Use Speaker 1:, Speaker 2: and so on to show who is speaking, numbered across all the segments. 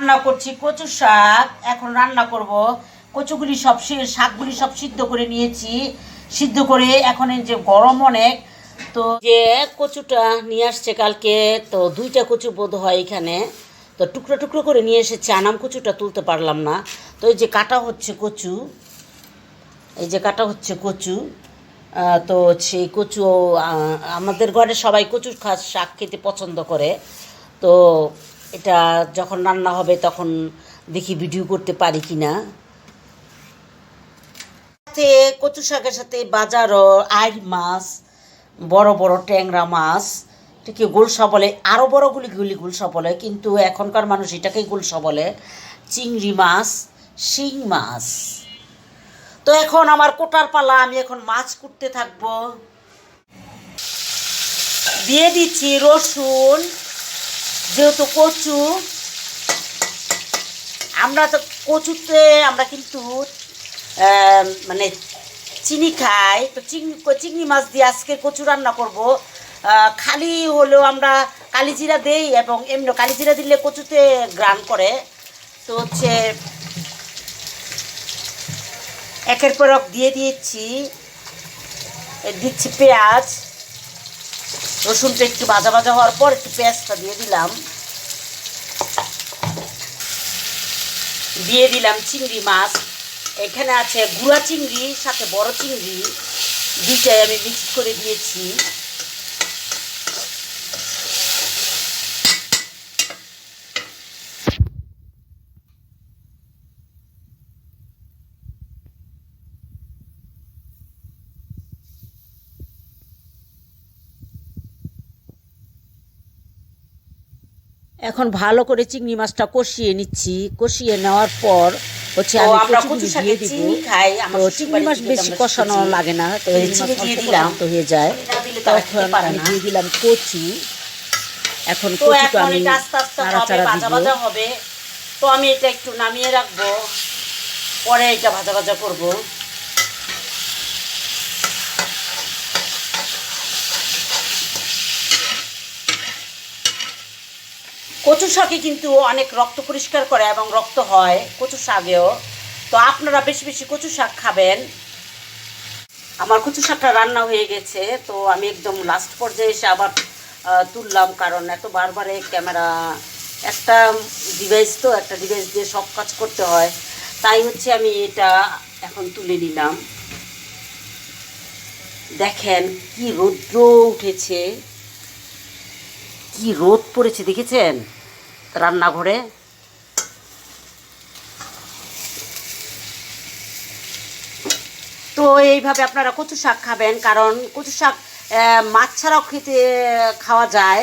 Speaker 1: রান্না করছি কচু শাক। এখন রান্না করব। কচুগুলি সব শাকগুলি সব সিদ্ধ করে নিয়েছি। সিদ্ধ করে এখন এই যে গরম অনেক, তো যে কচুটা নিয়ে আসছে কালকে, তো 2টা কচু বোধ হয় এখানে, তো টুকরো টুকরো করে নিয়ে এসেছে। আনাম কচুটা তুলতে পারলাম না, তো এই যে কাটা হচ্ছে কচু, এই যে কাটা হচ্ছে কচু। তো সেই কচু আমাদের ঘরে সবাই কচু শাক খেতে পছন্দ করে। তো এটা যখন রান্না হবে তখন দেখি ভিডিও করতে পারি কি না। সাথে কচু শাকের সাথে বাজারও আইড় মাছ, বড় বড় ট্যাংরা মাছ, এটাকে গোলসা বলে, আরও বড়গুলি গোলসা বলে, কিন্তু এখনকার মানুষ এটাকেই গোলসা বলে। চিংড়ি মাছ, শিং মাছ। তো এখন আমার কোটার পালা, আমি এখন মাছ কুটতে থাকবো। দিয়ে দিচ্ছি রসুন, যেহেতু কচু, আমরা তো কচুতে আমরা কিন্তু মানে চিনি খাই, তো চিংড়ি মাছ দিয়ে আজকে কচু রান্না করব। খালি হলেও আমরা কালিজিরা দেই, এবং এমনি কালিজিরা দিলে কচুতে গ্রান করে। তো হচ্ছে একের পর এক দিয়ে দিচ্ছি পেঁয়াজ। রসুনটা একটু ভাজা ভাজা হওয়ার পর একটু পেঁয়াজটা দিয়ে দিলাম চিংড়ি মাছ। এখানে আছে গুঁড়া চিংড়ি, সাথে বড় চিংড়ি, দুইটাই আমি মিক্স করে দিয়েছি। এখন ভালো করে চিংড়ি মাছটা কষিয়ে নিচ্ছি। কষিয়ে নেওয়ার পর হচ্ছে আমি কচু দিয়ে দিব। তো চিংড়ি মাছ বেশি কষানো লাগে না, তো চিংড়ি দিয়ে দিলাম তো হয়ে যায়। তখন আমি দিয়ে দিলাম কচু। এখন কচুটা আমি নাড়াচাড়া দিব। হবে, তো আমি এটা একটু নামিয়ে রাখবো, পরে এটা ভাজা ভাজা করবো। কচু শাকে কিন্তু অনেক রক্ত পরিষ্কার করে এবং রক্ত হয় কচু শাকেও। তো আপনারা বেশি বেশি কচু শাক খাবেন। আমার কচু শাকটা রান্না হয়ে গেছে, তো আমি একদম লাস্ট পর্যায়ে এসে আবার তুললাম, কারণ এত বারবারে ক্যামেরা, একটা ডিভাইস দিয়ে সব কাজ করতে হয়, তাই হচ্ছে আমি এটা এখন তুলে নিলাম। দেখেন কি রৌদ্র উঠেছে, কি রোদ পড়েছে দেখেছেন রান্নাঘরে। তো এইভাবে আপনারা কচু শাক খাবেন, কারণ কচু শাক মাছ ছাড়াও খাওয়া যায়।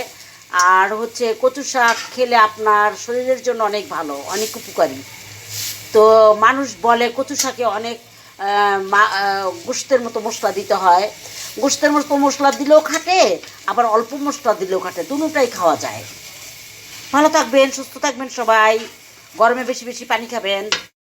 Speaker 1: আর হচ্ছে কচু শাক খেলে আপনার শরীরের জন্য অনেক ভালো, অনেক উপকারী। তো মানুষ বলে কচু শাকে অনেক গোশতের মতো মশলা দিতে হয়। গোশতের মতো মশলা দিলেও খাটে, আবার অল্প মশলা দিলেও খাটে, দুটোটাই খাওয়া যায়। ভালো থাকবেন, সুস্থ থাকবেন সবাই। গরমে বেশি বেশি পানি খাবেন।